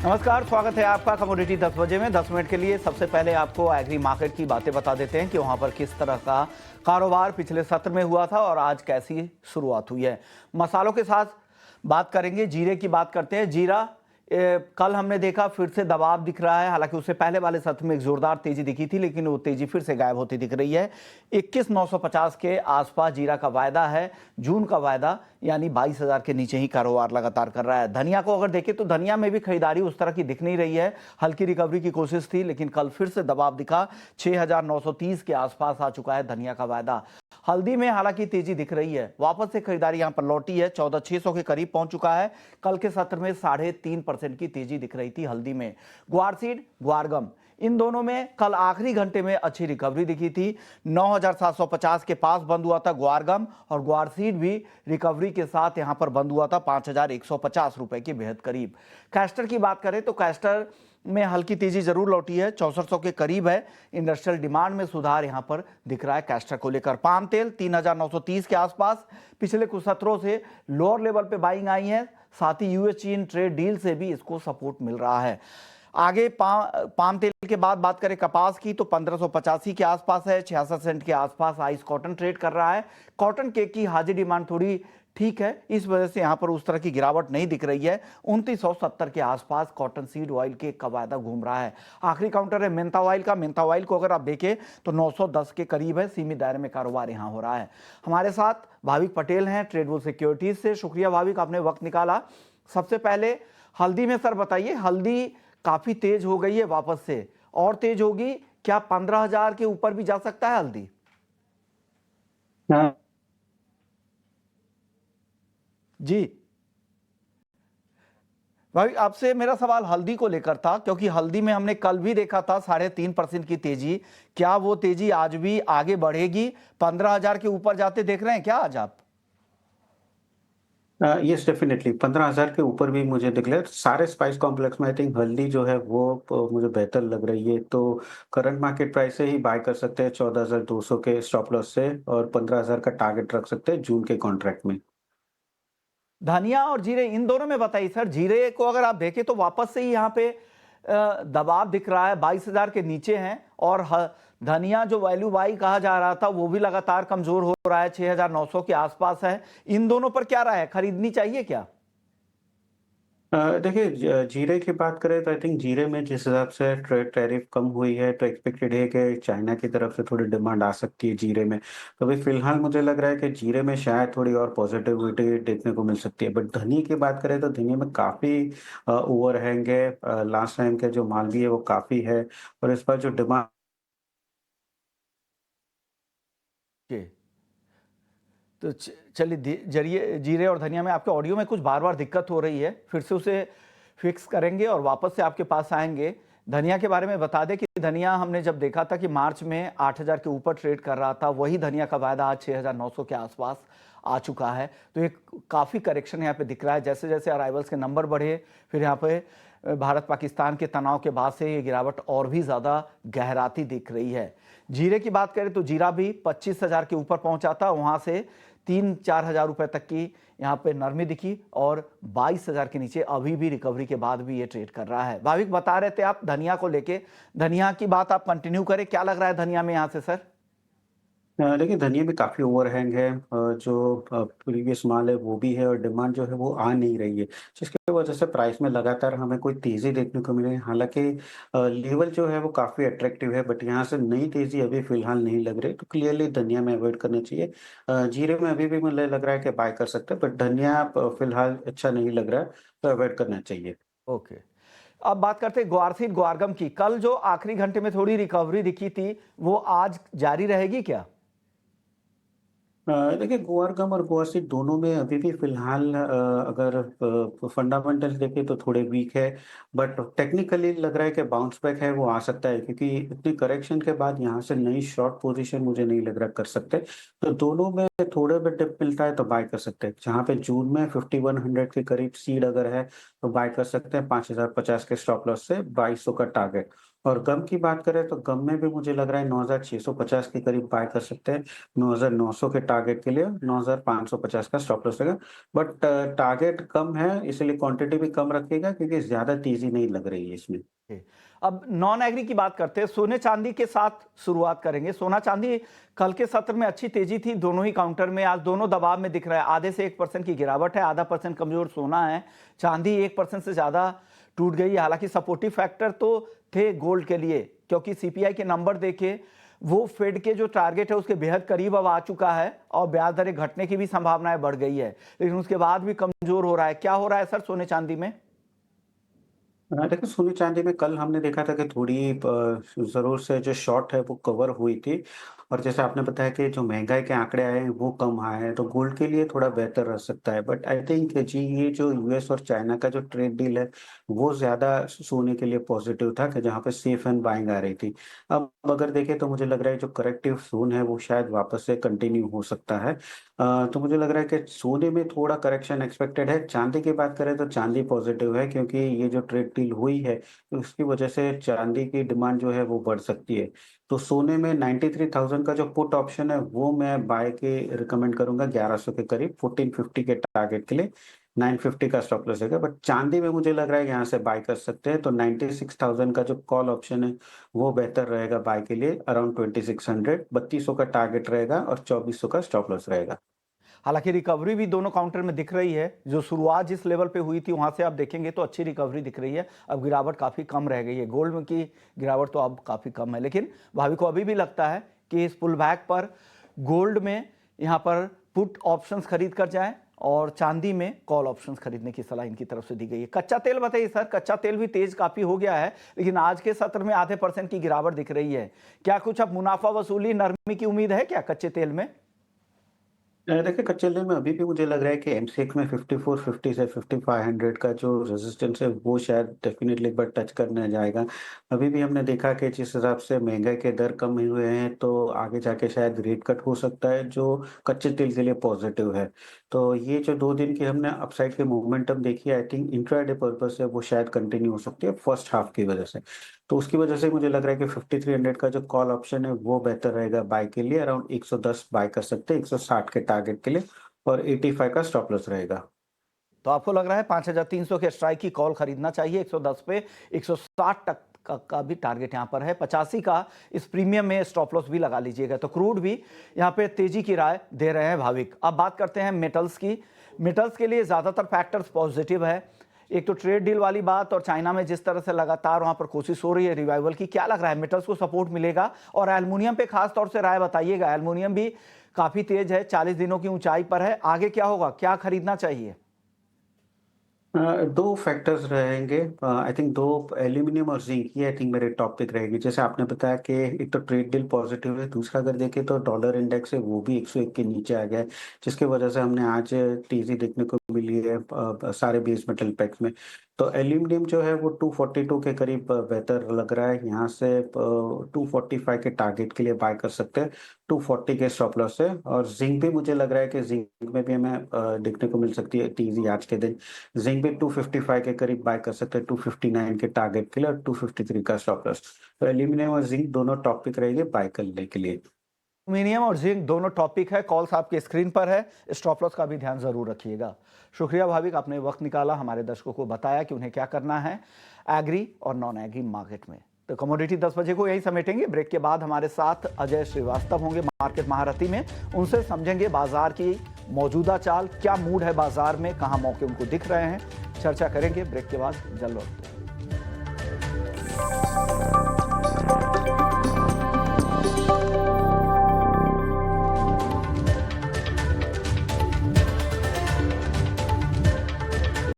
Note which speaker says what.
Speaker 1: नमस्कार, स्वागत है आपका कमोडिटी 10 बजे में। 10 मिनट के लिए सबसे पहले आपको एग्री मार्केट की बातें बता देते हैं कि वहां पर किस तरह का कारोबार पिछले सत्र में हुआ था और आज कैसी शुरुआत हुई है। मसालों के साथ बात करेंगे, जीरे की बात करते हैं। जीरा कल हमने देखा फिर से दबाव दिख रहा है, हालांकि उससे पहले वाले सत्र में एक जोरदार तेजी दिखी थी, लेकिन वो तेजी फिर से गायब होती दिख रही है। 21,950 के आसपास जीरा का वायदा है। जून का वायदा यानी 22,000 के नीचे ही कारोबार लगातार कर रहा है। धनिया को अगर देखें तो धनिया में भी खरीदारी उस तरह की दिख नहीं रही है। हल्की रिकवरी की कोशिश थी, लेकिन कल फिर से दबाव दिखा। 6,930 के आसपास आ चुका है धनिया का वायदा। हल्दी में हालांकि तेजी दिख रही है, वापस से खरीदारी यहां पर लौटी है। 14,600 के करीब पहुंच चुका है। कल के सत्र में 3.5% की तेजी दिख रही थी हल्दी में। ग्वार सीड, ग्वारगम, इन दोनों में कल आखिरी घंटे में अच्छी रिकवरी दिखी थी। 9,750 के पास बंद हुआ था ग्वारगम, और ग्वार सीड भी रिकवरी के साथ यहां पर बंद हुआ था 5,150 रुपए के बेहद करीब। कैस्टर की बात करें तो कैस्टर में हल्की तेजी जरूर लौटी है, 6400 के करीब है। इंडस्ट्रियल डिमांड में सुधार यहां पर दिख रहा है कैस्टर को लेकर। पाम तेल 3,930 के आसपास पिछले कुछ सत्रों से लोअर लेवल पे बाइंग आई है। साथ ही यूएस चीन ट्रेड डील से भी इसको सपोर्ट मिल रहा है। आगे पाम तेल के बाद बात करें कपास की तो 1585 के आसपास है। 66 सेंट के आसपास आइस कॉटन ट्रेड कर रहा है। कॉटन केक की हाजिर डिमांड थोड़ी ठीक है, इस वजह से यहां पर उस तरह की गिरावट नहीं दिख रही है। 2970 के आसपास कॉटन सीड ऑयल केक का वायदा घूम रहा है। आखिरी काउंटर है मेंथा ऑयल का। मेंथा ऑयल को अगर आप देखें तो 910 के करीब है। सीमित दायरे में कारोबार यहां हो रहा है। हमारे साथ भाविक पटेल हैं ट्रेडबुल सिक्योरिटीज से। शुक्रिया भाविक, आपने वक्त निकाला। सबसे पहले हल्दी में सर बताइए, हल्दी काफी तेज हो गई है, वापस से और तेज होगी क्या? 15,000 के ऊपर भी जा सकता है हल्दी?
Speaker 2: हाँ।
Speaker 1: जी भाई, आपसे मेरा सवाल हल्दी को लेकर था, क्योंकि हल्दी में हमने कल भी देखा था 3.5% की तेजी। क्या वो तेजी आज भी आगे बढ़ेगी? 15,000 के ऊपर जाते देख रहे हैं क्या आज आप?
Speaker 2: यस, डेफिनेटली 15,000 के ऊपर भी मुझे दिख सारे स्पाइस कॉम्प्लेक्स में। आई थिंक हल्दी जो है वो मुझे बेहतर लग रही है, तो करंट मार्केट प्राइस से ही बाय कर सकते हैं 14,200 के स्टॉप लॉस से, और 15,000 का टारगेट रख सकते हैं जून के कॉन्ट्रैक्ट में।
Speaker 1: धनिया और जीरे, इन दोनों में बताइए सर। जीरे को अगर आप देखें तो वापस से ही यहाँ पे दबाव दिख रहा है, 22,000 के नीचे हैं। और धनिया जो वैल्यू बाई कहा जा रहा था वो भी लगातार कमजोर हो रहा है, 6,900 के आसपास है। इन दोनों पर क्या राय है, खरीदनी चाहिए क्या?
Speaker 2: देखिए, जीरे की बात करें तो आई थिंक जीरे में जिस हिसाब से ट्रेड टैरिफ कम हुई है, तो एक्सपेक्टेड है कि चाइना की तरफ से थोड़ी डिमांड आ सकती है जीरे में। तो अभी फिलहाल मुझे लग रहा है कि जीरे में शायद थोड़ी और पॉजिटिविटी देखने को मिल सकती है। बट धनिया की बात करें तो धनिया में काफ़ी ओवरहैंग है। लास्ट टाइम के जो माल भी है वो काफ़ी है, और इस बार जो डिमांड
Speaker 1: जी, तो चलिए, जरिए जीरे और धनिया में आपके ऑडियो में कुछ बार बार दिक्कत हो रही है, फिर से उसे फिक्स करेंगे और वापस से आपके पास आएंगे। धनिया के बारे में बता दें कि धनिया हमने जब देखा था कि मार्च में 8,000 के ऊपर ट्रेड कर रहा था, वही धनिया का वायदा आज 6,900 के आसपास आ चुका है। तो एक काफ़ी करेक्शन यहाँ पे दिख रहा है। जैसे जैसे अराइवल्स के नंबर बढ़े, फिर यहाँ पे भारत पाकिस्तान के तनाव के बाद से ये गिरावट और भी ज़्यादा गहराती दिख रही है। जीरे की बात करें तो जीरा भी 25,000 के ऊपर पहुंचा था, वहां से 3-4 हजार रुपए तक की यहाँ पे नरमी दिखी, और 22,000 के नीचे अभी भी रिकवरी के बाद भी ये ट्रेड कर रहा है। भाविक बता रहे थे आप धनिया को लेके, धनिया की बात आप कंटिन्यू करें, क्या लग रहा है धनिया में यहाँ से सर?
Speaker 2: देखिए, धनिया भी काफ़ी ओवरहैंग है। जो प्रीवियस माल है वो भी है, और डिमांड जो है वो आ नहीं रही है, जिसकी वजह से प्राइस में लगातार हमें कोई तेज़ी देखने को मिली है। हालाँकि लेवल जो है वो काफ़ी अट्रैक्टिव है, बट यहाँ से नई तेज़ी अभी फ़िलहाल नहीं लग रही, तो क्लियरली धनिया में अवॉइड करना चाहिए। जीरे में अभी भी मुझे लग रहा है कि बाय कर सकते हैं, बट धनिया फ़िलहाल अच्छा नहीं लग रहा है, तो अवॉइड करना चाहिए।
Speaker 1: ओके, अब बात करते हैं ग्वारसीड ग्वारगम की। कल जो आखिरी घंटे में थोड़ी रिकवरी दिखी थी, वो आज जारी रहेगी क्या?
Speaker 2: देखिए, गोअर गम और गोअर सीड दोनों में अभी भी फ़िलहाल अगर फंडामेंटल देखें तो थोड़े वीक है, बट टेक्निकली लग रहा है कि बाउंस बैक है वो आ सकता है, क्योंकि इतनी करेक्शन के बाद यहाँ से नई शॉर्ट पोजीशन मुझे नहीं लग रहा कर सकते। तो दोनों में थोड़े बहुत डिप मिलता है तो बाय कर सकते हैं। जहाँ पे जून में 5100 के करीब सीड अगर है तो बाय कर सकते हैं 5,050 के स्टॉप लॉस से 2,200 का टारगेट। और गम की बात करें तो गम में भी मुझे लग रहा है 9,650 के करीब बाय कर सकते हैं। 9,900 के टारगेट के लिए 9,550 का स्टॉप लॉस रहेगा। बट टारगेट कम है इसलिए क्वांटिटी भी कम रखिएगा क्योंकि ज़्यादा तेज़ी नहीं लग रही है इसमें।
Speaker 1: जी। अब नॉन एग्री की बात करते हैं, सोने चांदी के साथ शुरुआत करेंगे। सोना चांदी कल के सत्र में अच्छी तेजी थी दोनों ही काउंटर में, आज दोनों दबाव में दिख रहा है। आधे से 1% की गिरावट है, आधा % कमजोर सोना है। चांदी 1% से ज्यादा टूट गई। हालांकि सपोर्टिव फैक्टर तो थे गोल्ड के लिए, क्योंकि सीपीआई के नंबर देखे वो फेड के जो टारगेट है उसके बेहद करीब अब आ चुका है और ब्याज दरें घटने की भी संभावनाएं बढ़ गई है, लेकिन उसके बाद भी कमजोर हो रहा है। क्या हो रहा है सर सोने चांदी में?
Speaker 2: देखिए सोने चांदी में कल हमने देखा था कि थोड़ी ज़रूर से जो शॉर्ट है वो कवर हुई थी और जैसे आपने बताया कि जो महंगाई के आंकड़े आए हैं वो कम आए हैं तो गोल्ड के लिए थोड़ा बेहतर रह सकता है। बट आई थिंक जी ये जो यूएस और चाइना का जो ट्रेड डील है वो ज़्यादा सोने के लिए पॉजिटिव था कि जहाँ पे सेफ एंड बाइंग आ रही थी। अब अगर देखें तो मुझे लग रहा है जो करेक्टिव जोन है वो शायद वापस से कंटिन्यू हो सकता है। तो मुझे लग रहा है कि सोने में थोड़ा करेक्शन एक्सपेक्टेड है। चांदी की बात करें तो चांदी पॉजिटिव है क्योंकि ये जो ट्रेड डील हुई है तो उसकी वजह से चांदी की डिमांड जो है वो बढ़ सकती है। तो सोने में 93,000 का जो पुट ऑप्शन है वो मैं बाय के रिकमेंड करूंगा 1100 के करीब 1450 के टारगेट के लिए। 950 का स्टॉप लॉस रहेगा। बट चांदी में मुझे लग रहा है यहाँ से बाय कर सकते हैं तो 96,000 का जो कॉल ऑप्शन है वो बेहतर रहेगा बाय के लिए अराउंड 2600। 3200 का टारगेट रहेगा और 2400 का स्टॉप लॉस रहेगा।
Speaker 1: हालांकि रिकवरी भी दोनों काउंटर में दिख रही है। जो शुरुआत जिस लेवल पे हुई थी वहां से आप देखेंगे तो अच्छी रिकवरी दिख रही है। अब गिरावट काफी कम रह गई है। गोल्ड में की गिरावट तो अब काफी कम है, लेकिन भावी को अभी भी लगता है कि इस पुल बैक पर गोल्ड में यहाँ पर पुट ऑप्शंस खरीद कर जाएं और चांदी में कॉल ऑप्शंस खरीदने की सलाह इनकी तरफ से दी गई है। कच्चा तेल बताइए सर, कच्चा तेल भी तेज काफी हो गया है, लेकिन आज के सत्र में आधे % की गिरावट दिख रही है। क्या कुछ अब मुनाफा वसूली नरमी की उम्मीद है क्या कच्चे तेल में?
Speaker 2: देखिए कच्चे तेल में अभी भी मुझे लग रहा है कि एमसीएक्स में 5450 से 5500 का जो रेजिस्टेंस है वो शायद डेफिनेटली एक बार टच करने जाएगा। अभी भी हमने देखा कि जिस हिसाब से महंगाई के दर कम हुए हैं तो आगे जाके शायद रेट कट हो सकता है जो कच्चे तेल के लिए पॉजिटिव है। तो ये जो 2 दिन की हमने अपसाइड की मोमेंटम देखी है आई थिंक इंट्राडे पर्पस से वो शायद कंटिन्यू हो सकती है फर्स्ट हाफ की वजह से। तो उसकी वजह से मुझे लग रहा है कि 5300 का जो कॉल ऑप्शन है वो बेहतर रहेगा बाय के लिए। अराउंड 110 बाय कर सकते हैं 160 के टारगेट के लिए और 85 का स्टॉप लॉस रहेगा।
Speaker 1: तो आपको लग रहा है 5300 के स्ट्राइक की कॉल खरीदना चाहिए। 110 पे 160 तक का भी टारगेट यहां पर है। 85 का इस प्रीमियम में स्टॉप लॉस भी लगा लीजिएगा। तो क्रूड भी यहां पे तेजी की राय दे रहे हैं भाविक। अब बात करते हैं मेटल्स की। मेटल्स के लिए ज्यादातर फैक्टर्स पॉजिटिव है। एक तो ट्रेड डील वाली बात और चाइना में जिस तरह से लगातार वहां पर कोशिश हो रही है रिवाइवल की, क्या लग रहा है मेटल्स को सपोर्ट मिलेगा? और एल्युमिनियम पे खास तौर से राय बताइएगा। एल्युमिनियम भी काफी तेज है, 40 दिनों की ऊंचाई पर है। आगे क्या होगा, क्या खरीदना चाहिए?
Speaker 2: 2 फैक्टर्स रहेंगे। आई थिंक 2 एल्यूमीनियम और ज़िंक ये आई थिंक मेरे टॉप पिक रहेगी। जैसे आपने बताया कि एक तो ट्रेड डील पॉजिटिव है, दूसरा अगर देखें तो डॉलर इंडेक्स है वो भी 101 के नीचे आ गया है, जिसकी वजह से हमने आज तेज़ी देखने को मिली है सारे बेस मेटल पैक्स में। तो एल्यूमीनियम जो है वो 242 के करीब बेहतर लग रहा है। यहाँ से 245 के टारगेट के लिए बाय कर सकते हैं। 240 के स्टॉप लॉस है और ज़िंक भी मुझे लग रहा है कि ज़िंक में भी हमें देखने को मिल सकती है तेज़ी आज के दिन। ज़िंक भी 255 के करीब बाय कर सकते हैं 259 के टारगेट के लिए और 253 का स्टॉप लॉस। तो एल्यूमीनियम और ज़िंक दोनों टॉप पिक रहेंगे बाय करने के लिए।
Speaker 1: एल्यूमिनियम और जिंक दोनों टॉपिक है, कॉल्स आपके स्क्रीन पर है। स्टॉप लॉस का भी ध्यान जरूर रखिएगा। शुक्रिया भाविक, आपने वक्त निकाला, हमारे दर्शकों को बताया कि उन्हें क्या करना है एग्री और नॉन एग्री मार्केट में। तो कमोडिटी 10 बजे को यही समेटेंगे। ब्रेक के बाद हमारे साथ अजय श्रीवास्तव होंगे मार्केट महारथी में। उनसे समझेंगे बाजार की मौजूदा चाल, क्या मूड है बाजार में, कहां मौके उनको दिख रहे हैं। चर्चा करेंगे ब्रेक के बाद। जल्द लौटते हैं।